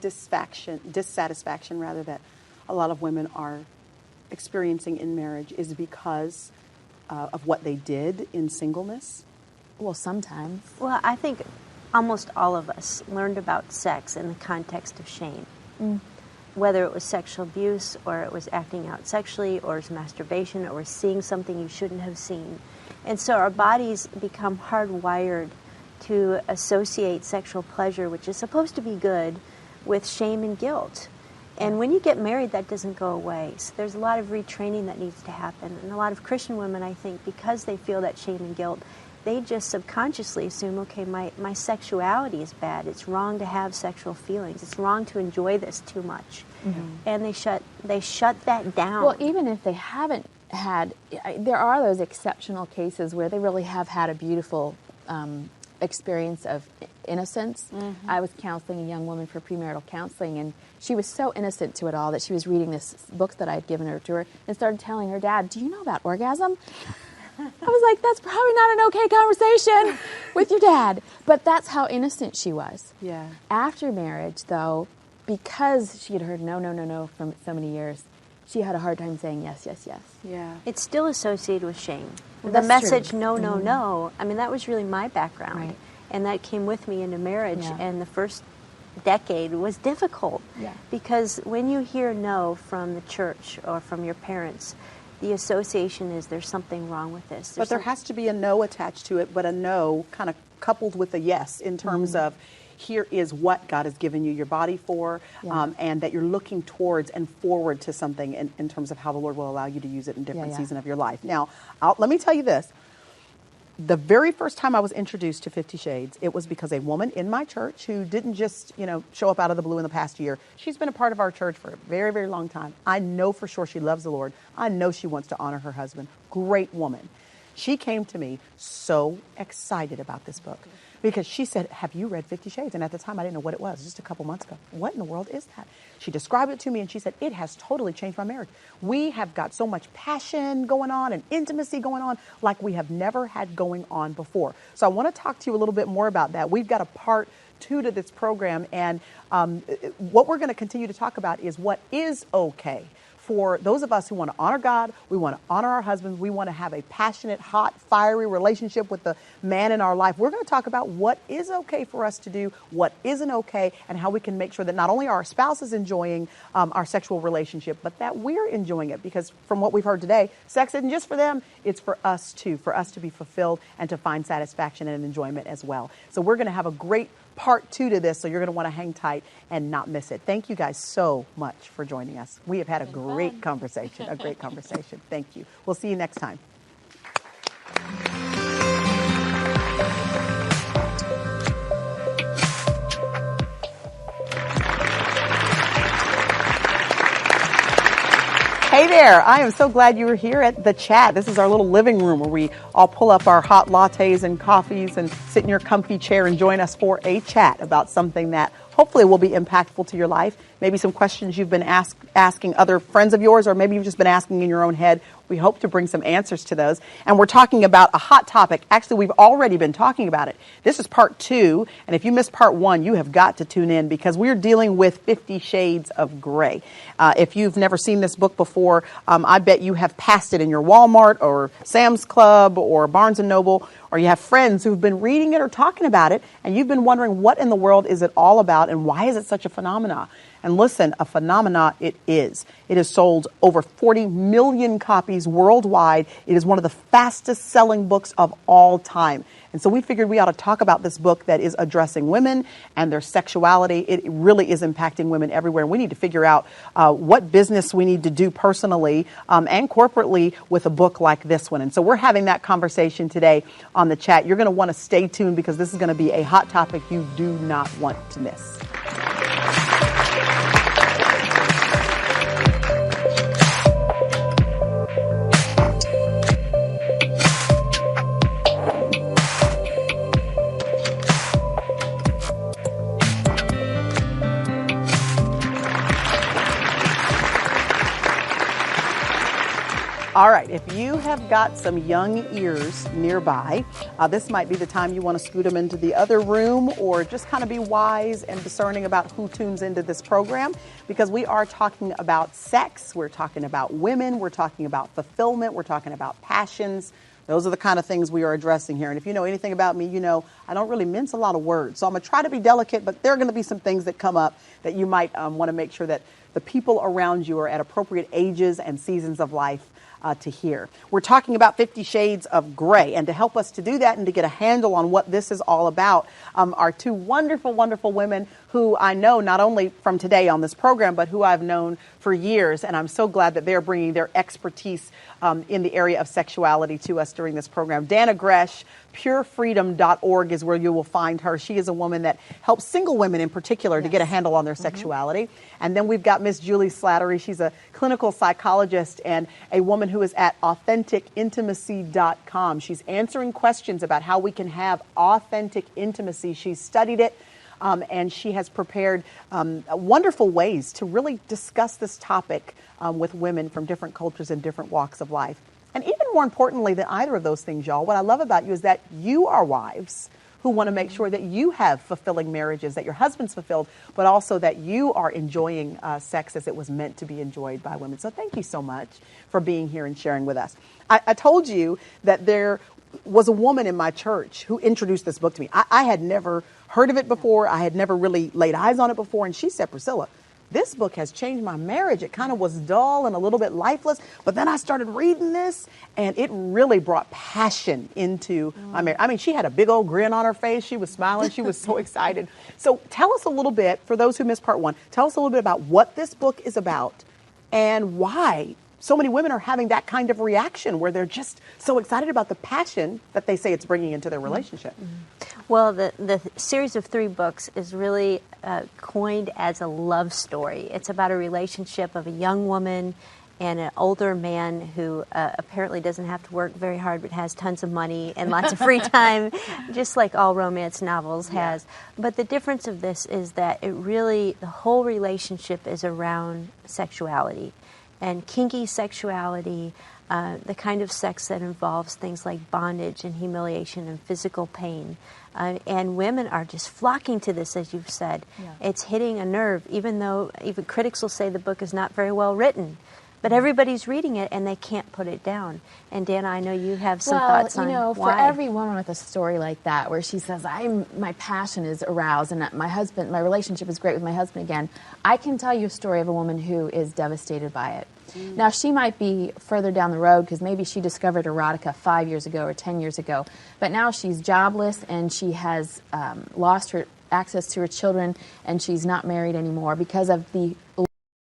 dissatisfaction rather, that a lot of women are experiencing in marriage is because of what they did in singleness? Well, sometimes. Well, I think almost all of us learned about sex in the context of shame. Whether it was sexual abuse, or it was acting out sexually, or it was masturbation, or seeing something you shouldn't have seen. And so our bodies become hardwired to associate sexual pleasure, which is supposed to be good, with shame and guilt. And when you get married, that doesn't go away. So there's a lot of retraining that needs to happen. And a lot of Christian women, I think, because they feel that shame and guilt, they just subconsciously assume, okay, my sexuality is bad. It's wrong to have sexual feelings. It's wrong to enjoy this too much. And they shut that down. Well, even if they haven't had, there are those exceptional cases where they really have had a beautiful experience of innocence. I was counseling a young woman for premarital counseling, and she was so innocent to it all that she was reading this book that I had given her and started telling her dad, "Do you know about orgasm?" I was like, that's probably not an okay conversation with your dad. But that's how innocent she was. Yeah. After marriage, though, because she had heard no from so many years, she had a hard time saying yes. Yeah. It's still associated with shame. Well, the that's message, true. no. I mean, that was really my background. Right. And that came with me into marriage. Yeah. And the first decade was difficult. Yeah. Because when you hear no from the church or from your parents, the association is there's something wrong with this. But there has to be a no attached to it, but a no kind of coupled with a yes in terms of here is what God has given you your body for, and that you're looking towards and forward to something in terms of how the Lord will allow you to use it in different seasons of your life. Now, let me tell you this. The very first time I was introduced to 50 Shades, it was because a woman in my church who didn't just, show up out of the blue in the past year. She's been a part of our church for a very, very long time. I know for sure she loves the Lord. I know she wants to honor her husband. Great woman. She came to me so excited about this book because she said, "Have you read 50 Shades?" And at the time, I didn't know what it was, just a couple months ago. What in the world is that? She described it to me and she said, "It has totally changed my marriage. We have got so much passion going on and intimacy going on like we have never had going on before." So I want to talk to you a little bit more about that. We've got a part 2 to this program, and what we're going to continue to talk about is what is okay. For those of us who want to honor God, we want to honor our husbands, we want to have a passionate, hot, fiery relationship with the man in our life. We're going to talk about what is okay for us to do, what isn't okay, and how we can make sure that not only are our spouses enjoying our sexual relationship, but that we're enjoying it. Because from what we've heard today, sex isn't just for them, it's for us too, for us to be fulfilled and to find satisfaction and enjoyment as well. So we're going to have a great part 2 to this, so you're going to want to hang tight and not miss it. Thank you guys so much for joining us. We have had a great conversation, Thank you. We'll see you next time. Hey there, I am so glad you were here at the chat. This is our little living room where we all pull up our hot lattes and coffees and sit in your comfy chair and join us for a chat about something that hopefully will be impactful to your life. Maybe some questions you've been asking other friends of yours, or maybe you've just been asking in your own head. We hope to bring some answers to those. And we're talking about a hot topic. Actually, we've already been talking about it. This is part 2. And if you missed part 1, you have got to tune in because we're dealing with 50 Shades of Grey. If you've never seen this book before, I bet you have passed it in your Walmart or Sam's Club or Barnes & Noble, or you have friends who've been reading it or talking about it, and you've been wondering what in the world is it all about and why is it such a phenomenon? And listen, a phenomena it is. It has sold over 40 million copies worldwide. It is one of the fastest selling books of all time. And so we figured we ought to talk about this book that is addressing women and their sexuality. It really is impacting women everywhere. We need to figure out what business we need to do personally and corporately with a book like this one. And so we're having that conversation today on the chat. You're going to want to stay tuned because this is going to be a hot topic you do not want to miss. All right, if you have got some young ears nearby, this might be the time you want to scoot them into the other room, or just kind of be wise and discerning about who tunes into this program, because we are talking about sex, we're talking about women, we're talking about fulfillment, we're talking about passions. Those are the kind of things we are addressing here. And if you know anything about me, you know I don't really mince a lot of words. So I'm going to try to be delicate, but there are going to be some things that come up that you might want to make sure that the people around you are at appropriate ages and seasons of life to hear. We're talking about 50 Shades of Grey, and to help us to do that and to get a handle on what this is all about are two wonderful, wonderful women who I know not only from today on this program, but who I've known for years, and I'm so glad that they're bringing their expertise in the area of sexuality to us during this program. Dana Gresh, purefreedom.org is where you will find her. She is a woman that helps single women in particular to get a handle on their sexuality. And then we've got Miss Julie Slattery. She's a clinical psychologist and a woman who is at AuthenticIntimacy.com. She's answering questions about how we can have authentic intimacy. She's studied it. And she has prepared wonderful ways to really discuss this topic with women from different cultures and different walks of life. And even more importantly than either of those things, y'all, what I love about you is that you are wives who want to make sure that you have fulfilling marriages, that your husband's fulfilled, but also that you are enjoying sex as it was meant to be enjoyed by women. So thank you so much for being here and sharing with us. I told you that there was a woman in my church who introduced this book to me. I had never heard of it before. I had never really laid eyes on it before. And she said, Priscilla, this book has changed my marriage. It kind of was dull and a little bit lifeless. But then I started reading this, and it really brought passion into my marriage. I mean, she had a big old grin on her face. She was smiling. She was so excited. So tell us a little bit, for those who missed part one, tell us a little bit about what this book is about and why so many women are having that kind of reaction where they're just so excited about the passion that they say it's bringing into their relationship. Well, the series of 3 books is really coined as a love story. It's about a relationship of a young woman and an older man who apparently doesn't have to work very hard but has tons of money and lots of free time, just like all romance novels has. But the difference of this is that the whole relationship is around sexuality. And kinky sexuality, the kind of sex that involves things like bondage and humiliation and physical pain. And women are just flocking to this, as you've said. Yeah. It's hitting a nerve, even though even critics will say the book is not very well written. But everybody's reading it, and they can't put it down. And Dana, I know you have some thoughts on why. For every woman with a story like that, where she says, my passion is aroused, and my relationship is great with my husband again, I can tell you a story of a woman who is devastated by it. Now, she might be further down the road because maybe she discovered erotica 5 years ago or 10 years ago, but now she's jobless and she has lost her access to her children, and she's not married anymore because of the